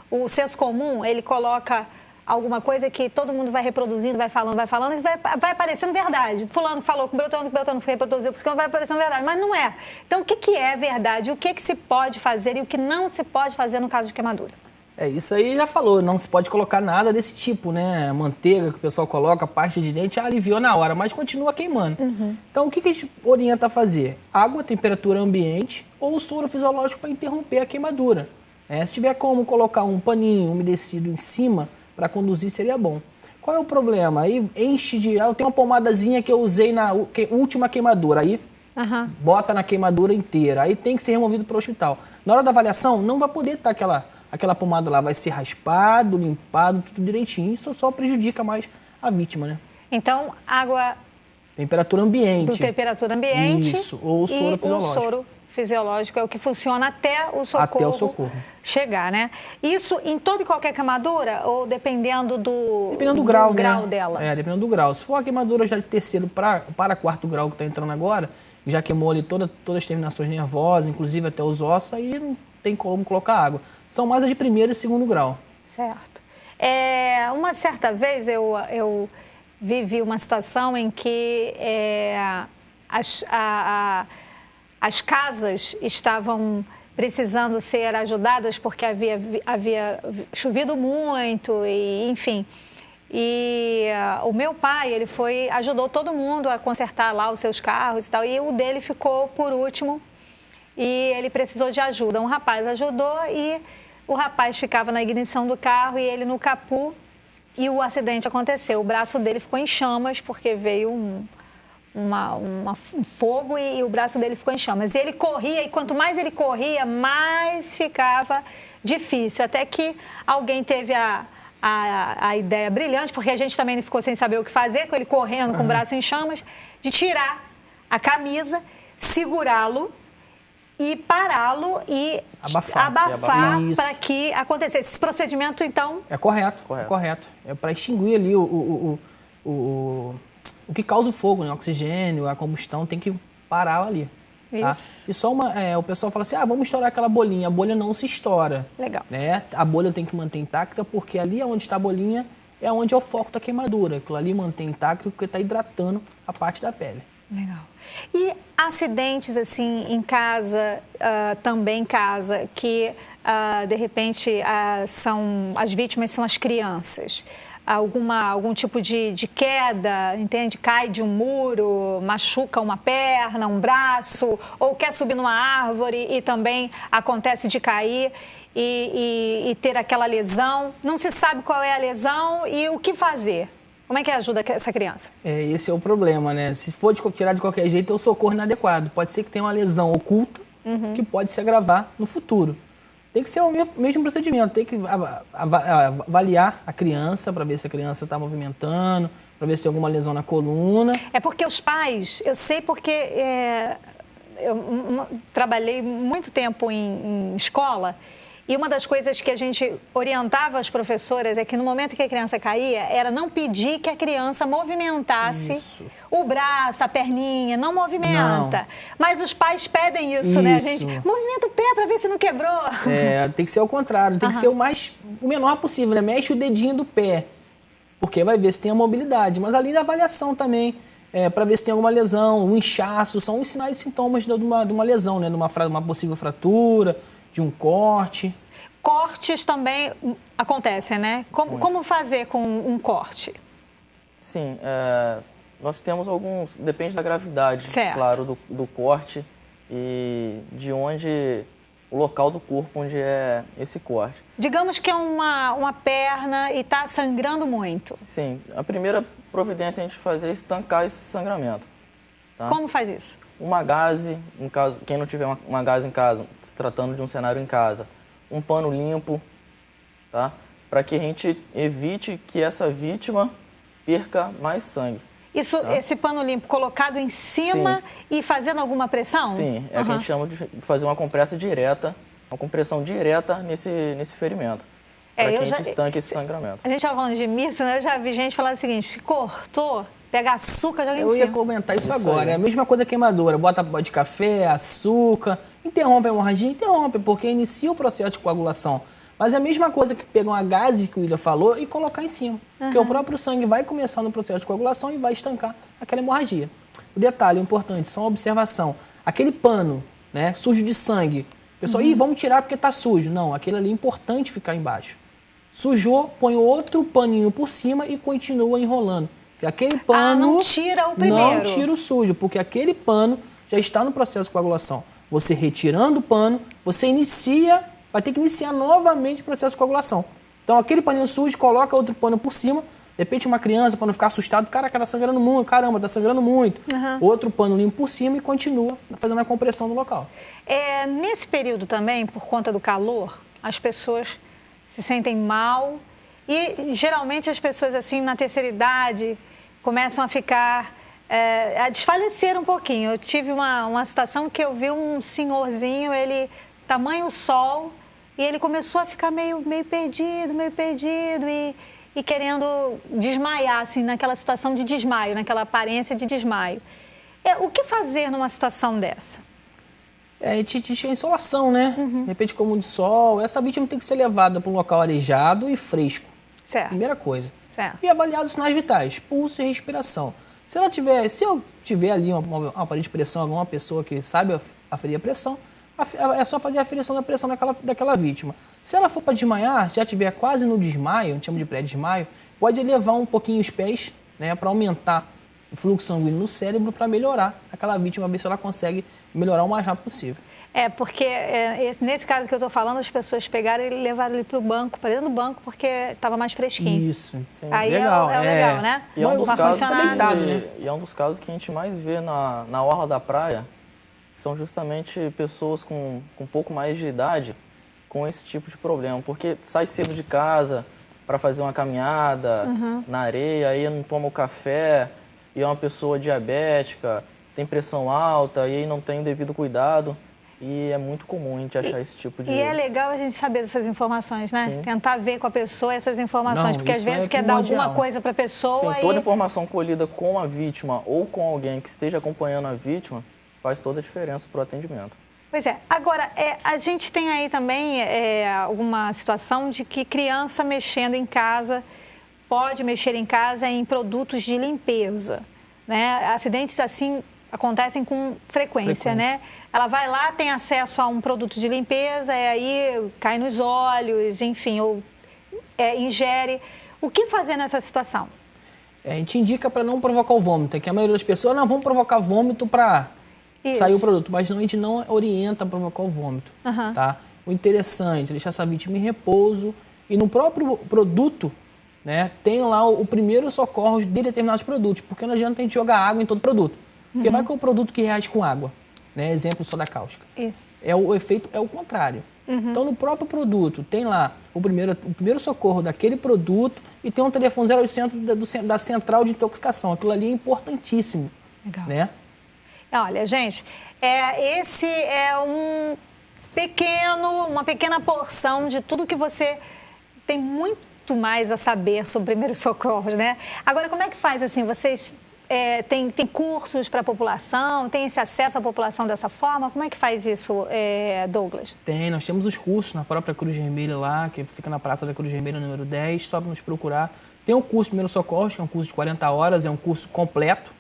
o senso comum, ele coloca alguma coisa que todo mundo vai reproduzindo, vai falando, e vai parecendo verdade. Fulano falou com o Beltrano reproduziu, porque vai parecendo verdade, mas não é. Então, o que é verdade? O que se pode fazer e o que não se pode fazer no caso de queimadura? Isso aí já falou, não se pode colocar nada desse tipo, né? Manteiga que o pessoal coloca, pasta de dente, aliviou na hora, mas continua queimando. Então, o que a gente orienta a fazer? Água, temperatura ambiente ou soro fisiológico para interromper a queimadura. Se tiver como colocar um paninho umedecido em cima para conduzir, seria bom. Qual é o problema? Aí enche de... Eu tenho uma pomadazinha que eu usei na última queimadura, aí bota na queimadura inteira, aí tem que ser removido para o hospital. Na hora da avaliação, não vai poder estar aquela pomada lá, vai ser raspado, limpado, tudo direitinho. Isso só prejudica mais a vítima, né? Então, água... Temperatura ambiente. Temperatura ambiente. Isso, ou soro fisiológico. Soro fisiológico, é o que funciona até o socorro chegar, né? Isso em toda e qualquer queimadura ou dependendo do grau, grau né? dela? Dependendo do grau. Se for a queimadura já de terceiro para quarto grau que está entrando agora, já queimou ali todas as terminações nervosas, inclusive até os ossos, aí não tem como colocar água. São mais as de primeiro e segundo grau. Certo. Uma certa vez eu vivi uma situação em que as casas estavam precisando ser ajudadas porque havia chovido muito, e, enfim. E o meu pai, ele ajudou todo mundo a consertar lá os seus carros e tal, e o dele ficou por último e ele precisou de ajuda. Um rapaz ajudou e o rapaz ficava na ignição do carro e ele no capô, e o acidente aconteceu. O braço dele ficou em chamas porque veio um fogo e o braço dele ficou em chamas. E ele corria, e quanto mais ele corria, mais ficava difícil. Até que alguém teve a ideia brilhante, porque a gente também ficou sem saber o que fazer, com ele correndo com o braço em chamas, de tirar a camisa, segurá-lo e pará-lo e abafar para que acontecesse. Esse procedimento, então... É correto. É para extinguir ali o que causa o fogo, né? O oxigênio, a combustão, tem que parar ali. Tá? E só o pessoal fala assim, vamos estourar aquela bolinha. A bolha não se estoura. Legal. Né? A bolha tem que manter intacta, porque ali onde está a bolinha é onde é o foco da queimadura. Aquilo ali mantém intacto porque está hidratando a parte da pele. Legal. E acidentes, assim, em casa, também em casa, que, de repente, as vítimas são as crianças. Algum tipo de queda, entende? Cai de um muro, machuca uma perna, um braço, ou quer subir numa árvore e também acontece de cair e ter aquela lesão. Não se sabe qual é a lesão e o que fazer. Como é que ajuda essa criança? Esse é o problema, né? Se for tirar de qualquer jeito, é o socorro inadequado. Pode ser que tenha uma lesão oculta que pode se agravar no futuro. Tem que ser o mesmo procedimento, tem que avaliar a criança para ver se a criança está movimentando, para ver se tem alguma lesão na coluna. É porque os pais, eu sei porque eu trabalhei muito tempo em escola, e uma das coisas que a gente orientava as professoras é que no momento que a criança caía, era não pedir que a criança movimentasse o braço, a perninha, não movimenta. Não. Mas os pais pedem isso, né? A gente movimenta o pé para ver se não quebrou. Tem que ser o contrário, tem que ser o menor possível, né? Mexe o dedinho do pé, porque vai ver se tem a mobilidade. Mas além da avaliação também, para ver se tem alguma lesão, um inchaço, são os sinais e sintomas de uma lesão, né? De uma possível fratura, de um corte. Cortes também acontecem, né? Como fazer com um corte? Sim, nós temos alguns... Depende da gravidade, certo, claro, do corte e de onde... O local do corpo onde é esse corte. Digamos que é uma perna e está sangrando muito. Sim, a primeira providência a gente fazer é estancar esse sangramento. Tá? Como faz isso? Uma gaze, no caso, quem não tiver uma gaze em casa, se tratando de um cenário em casa, um pano limpo, tá? Para que a gente evite que essa vítima perca mais sangue. Isso, tá? Esse pano limpo colocado em cima e fazendo alguma pressão? Sim, é o que a gente chama de fazer uma compressa direta, uma compressão direta nesse ferimento, para que a gente estanque esse sangramento. A gente estava falando de missa, né? Eu já vi gente falar o seguinte, se cortou, pega açúcar, joga em cima. Eu ia comentar isso agora. É a mesma coisa queimadura. Bota pó de café, açúcar, interrompe a hemorragia, interrompe, porque inicia o processo de coagulação. Mas é a mesma coisa que pegar uma gaze que o William falou e colocar em cima. Porque o próprio sangue vai começar no processo de coagulação e vai estancar aquela hemorragia. O detalhe importante, só uma observação. Aquele pano, né, sujo de sangue. O pessoal, vamos tirar porque está sujo. Não, aquele ali é importante ficar embaixo. Sujou, põe outro paninho por cima e continua enrolando. Porque aquele pano... não tira o primeiro. Não tira o sujo, porque aquele pano já está no processo de coagulação. Você retirando o pano, você vai ter que iniciar novamente o processo de coagulação. Então, aquele paninho sujo, coloca outro pano por cima. De repente, uma criança, para não ficar assustado, cara, tá sangrando muito, caramba, tá sangrando muito. Outro pano limpo por cima e continua fazendo a compressão do local. Nesse período também, por conta do calor, as pessoas se sentem mal e, geralmente, as pessoas, assim, na terceira idade, começam a ficar a desfalecer um pouquinho. Eu tive uma situação que eu vi um senhorzinho, ele tamanho sol, e ele começou a ficar meio perdido e querendo desmaiar, assim, naquela situação de desmaio, naquela aparência de desmaio. O que fazer numa situação dessa? A gente diz que é insolação, né? De repente, como de sol. Essa vítima tem que ser levada para um local arejado e fresco. Certo. Primeira coisa. Certo. E avaliado os sinais vitais, pulso e respiração. Se eu tiver ali uma aparelho de pressão, alguma pessoa que sabe aferir a pressão, é só fazer a aferição da pressão daquela vítima. Se ela for para desmaiar, já estiver quase no desmaio, a gente chama de pré-desmaio, pode elevar um pouquinho os pés, né, para aumentar o fluxo sanguíneo no cérebro, para melhorar aquela vítima, ver se ela consegue melhorar o mais rápido possível. Porque nesse caso que eu estou falando, as pessoas pegaram e levaram ele para o banco, para dentro do banco, porque estava mais fresquinho. Isso. Sim. Aí legal. é legal, né? E é um dos casos né? E é um dos casos que a gente mais vê na orla da praia, são justamente pessoas com um pouco mais de idade com esse tipo de problema, porque sai cedo de casa para fazer uma caminhada na areia, aí não toma o café, e é uma pessoa diabética, tem pressão alta, e aí não tem o devido cuidado. E é muito comum a gente achar esse tipo de... E é legal a gente saber dessas informações, né? Sim. Tentar ver com a pessoa essas informações, porque às vezes quer dar alguma coisa para a pessoa. Sim, toda informação colhida com a vítima ou com alguém que esteja acompanhando a vítima faz toda a diferença para o atendimento. Pois é. Agora, a gente tem aí também alguma situação de que criança mexendo em casa pode mexer em casa em produtos de limpeza, né? Acidentes assim acontecem com frequência, né? Ela vai lá, tem acesso a um produto de limpeza, e aí cai nos olhos, enfim, ou ingere. O que fazer nessa situação? A gente indica para não provocar o vômito, que a maioria das pessoas não vão provocar vômito para sair o produto, mas não, a gente não orienta a provocar o vômito, tá? O interessante é deixar essa vítima em repouso e no próprio produto, né, tem lá o primeiro socorro de determinados produtos, porque não adianta a gente jogar água em todo produto, porque vai com o produto que reage com água. Né, exemplo, soda cáustica. Isso. O efeito é o contrário. Então, no próprio produto, tem lá o primeiro socorro daquele produto e tem um telefone 0800 da central de intoxicação. Aquilo ali é importantíssimo. Legal. Né? Olha, gente, esse é uma pequena porção de tudo que você tem muito mais a saber sobre primeiros socorros, né? Agora, como é que faz, assim, vocês... Tem cursos para a população? Tem esse acesso à população dessa forma? Como é que faz isso, Douglas? Nós temos os cursos na própria Cruz Vermelha lá, que fica na Praça da Cruz Vermelha, número 10, só para nos procurar. Tem o curso de Primeiro Socorro, que é um curso de 40 horas, é um curso completo,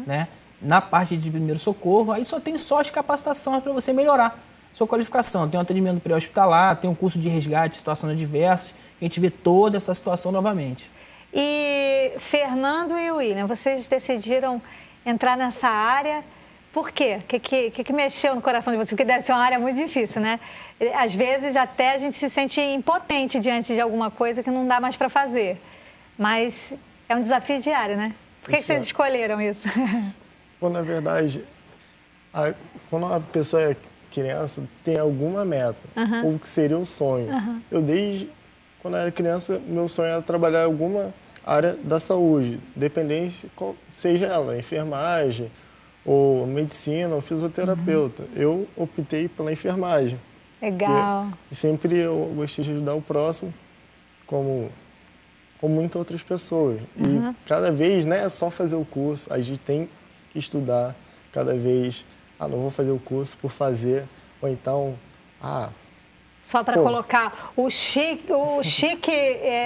né? Na parte de Primeiro Socorro, aí só tem as capacitações para você melhorar a sua qualificação. Tem um atendimento pré-hospitalar, tem um curso de resgate, situações adversas, a gente vê toda essa situação novamente. E Fernando e William, vocês decidiram entrar nessa área, por quê? O que mexeu no coração de vocês? Porque deve ser uma área muito difícil, né? Às vezes até a gente se sente impotente diante de alguma coisa que não dá mais para fazer. Mas é um desafio diário, né? Por que vocês escolheram isso? Bom, na verdade, quando uma pessoa é criança, tem alguma meta, ou que seria um sonho. Eu, desde quando eu era criança, meu sonho era trabalhar em alguma área da saúde, dependente, seja ela enfermagem, ou medicina, ou fisioterapeuta. Eu optei pela enfermagem. Legal. Sempre eu gostei de ajudar o próximo, como muitas outras pessoas. E cada vez, não é só fazer o curso, a gente tem que estudar cada vez. Não vou fazer o curso por fazer, ou então, só para colocar o chique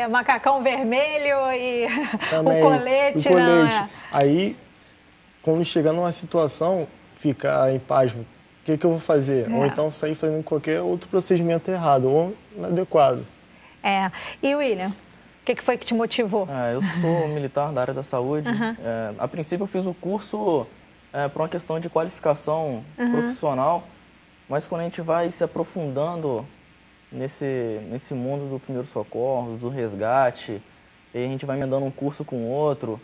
macacão vermelho e também, o colete. Não, Aí, quando chegar numa situação, fica em pasmo. O que eu vou fazer? Ou então sair fazendo qualquer outro procedimento errado ou inadequado. E William, o que foi que te motivou? Eu sou militar da área da saúde. A princípio, eu fiz o curso por uma questão de qualificação profissional, mas quando a gente vai se aprofundando nesse mundo do primeiro socorro, do resgate, e a gente vai emendando um curso com outro.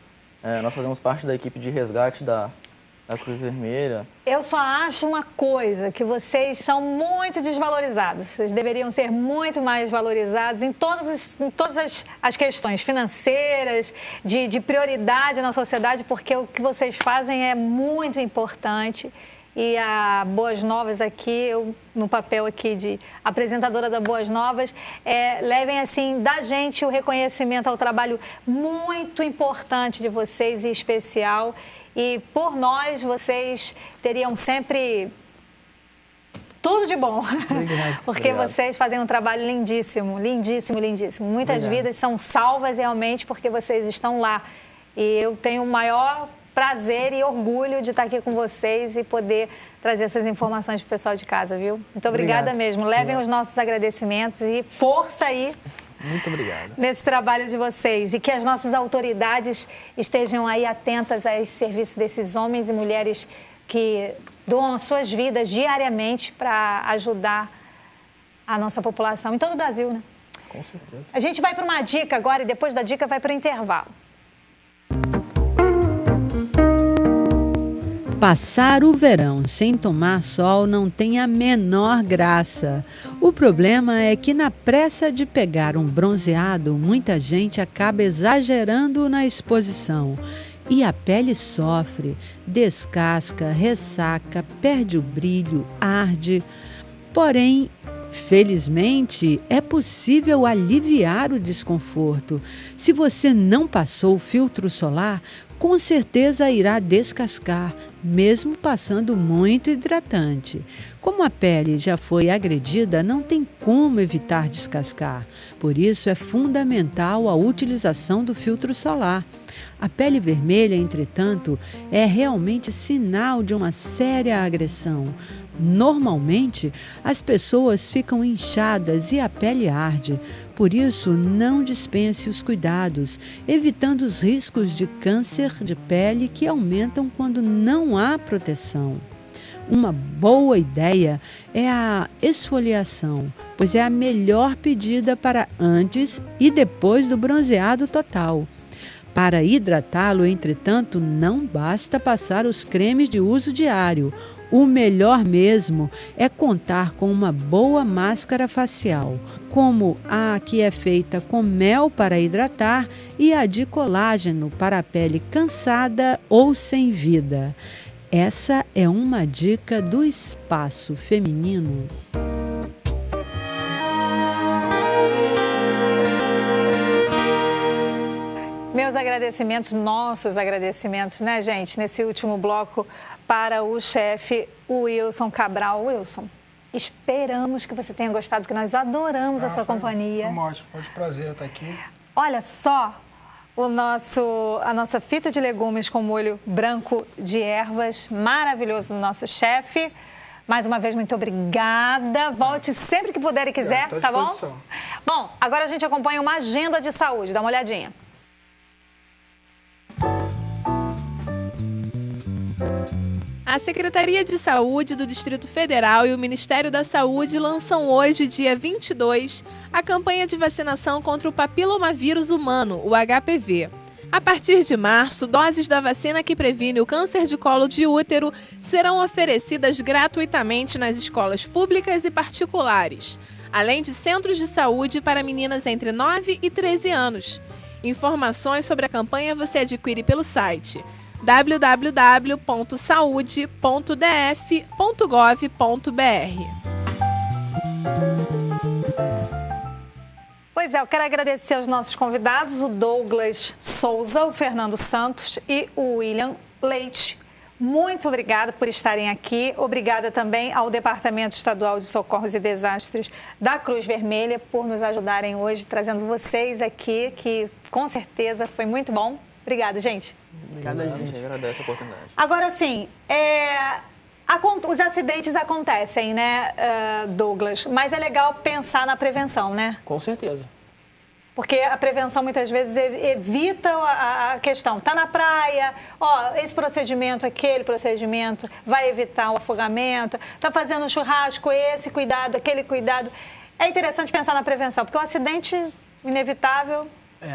Nós fazemos parte da equipe de resgate da da Cruz Vermelha. Eu só acho uma coisa, que vocês são muito desvalorizados. Vocês deveriam ser muito mais valorizados em todas as questões financeiras, de prioridade na sociedade, porque o que vocês fazem é muito importante. E a Boas Novas aqui, eu no papel aqui de apresentadora da Boas Novas, levem assim da gente o reconhecimento ao trabalho muito importante de vocês e especial. E por nós, vocês teriam sempre tudo de bom. Obrigado. Porque Obrigado. vocês fazem um trabalho lindíssimo, lindíssimo, lindíssimo. Muitas vidas são salvas realmente porque vocês estão lá. E eu tenho o maior prazer e orgulho de estar aqui com vocês e poder trazer essas informações para o pessoal de casa, viu? Muito obrigada mesmo. Levem os nossos agradecimentos e força aí. Muito obrigado. Nesse trabalho de vocês e que as nossas autoridades estejam aí atentas a esse serviço desses homens e mulheres que doam as suas vidas diariamente para ajudar a nossa população em todo o Brasil, né? Com certeza. A gente vai para uma dica agora e depois da dica vai para o intervalo. Passar o verão sem tomar sol não tem a menor graça. O problema é que na pressa de pegar um bronzeado, muita gente acaba exagerando na exposição. E a pele sofre, descasca, ressaca, perde o brilho, arde. Porém, felizmente, é possível aliviar o desconforto. Se você não passou o filtro solar, com certeza irá descascar, mesmo passando muito hidratante. Como a pele já foi agredida, não tem como evitar descascar. Por isso é fundamental a utilização do filtro solar. A pele vermelha, entretanto, é realmente sinal de uma séria agressão. Normalmente, as pessoas ficam inchadas e a pele arde. Por isso, não dispense os cuidados, evitando os riscos de câncer de pele que aumentam quando não há proteção. Uma boa ideia é a esfoliação, pois é a melhor pedida para antes e depois do bronzeado total. Para hidratá-lo, entretanto, não basta passar os cremes de uso diário. O melhor mesmo é contar com uma boa máscara facial, como a que é feita com mel para hidratar e a de colágeno para a pele cansada ou sem vida. Essa é uma dica do Espaço Feminino. Meus agradecimentos, nossos agradecimentos, né, gente, nesse último bloco para o chefe Wilson Cabral. Wilson, esperamos que você tenha gostado, que nós adoramos a sua companhia. Foi ótimo, foi um prazer estar aqui. Olha só a nossa fita de legumes com molho branco de ervas, maravilhoso do nosso chefe. Mais uma vez, muito obrigada. Volte sempre que puder e quiser, tá bom? Bom, agora a gente acompanha uma agenda de saúde, dá uma olhadinha. A Secretaria de Saúde do Distrito Federal e o Ministério da Saúde lançam hoje, dia 22, a campanha de vacinação contra o papilomavírus humano, o HPV. A partir de março, doses da vacina que previne o câncer de colo de útero serão oferecidas gratuitamente nas escolas públicas e particulares, além de centros de saúde para meninas entre 9 e 13 anos. Informações sobre a campanha você adquire pelo site www.saude.df.gov.br. Pois é, eu quero agradecer aos nossos convidados, o Douglas Souza, o Fernando Santos e o William Leite. Muito obrigada por estarem aqui. Obrigada também ao Departamento Estadual de Socorros e Desastres da Cruz Vermelha por nos ajudarem hoje, trazendo vocês aqui, que com certeza foi muito bom. Obrigada, gente. Obrigada, gente. Agradeço a oportunidade. Agora, sim, os acidentes acontecem, né, Douglas? Mas é legal pensar na prevenção, né? Com certeza. Porque a prevenção muitas vezes evita a questão. Tá na praia, esse procedimento, aquele procedimento, vai evitar o afogamento. Tá fazendo churrasco, esse cuidado, aquele cuidado. É interessante pensar na prevenção, porque o acidente inevitável...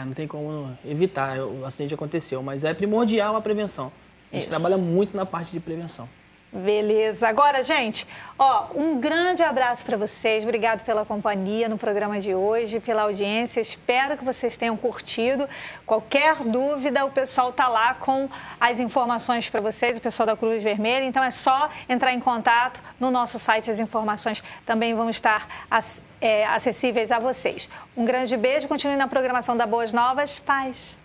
Não tem como evitar, o acidente aconteceu, mas é primordial a prevenção. A gente trabalha muito na parte de prevenção. Beleza. Agora, gente, um grande abraço para vocês. Obrigado pela companhia no programa de hoje, pela audiência. Espero que vocês tenham curtido. Qualquer dúvida, o pessoal está lá com as informações para vocês, o pessoal da Cruz Vermelha. Então, é só entrar em contato no nosso site. As informações também vão estar acessíveis a vocês. Um grande beijo. Continue na programação da Boas Novas. Paz.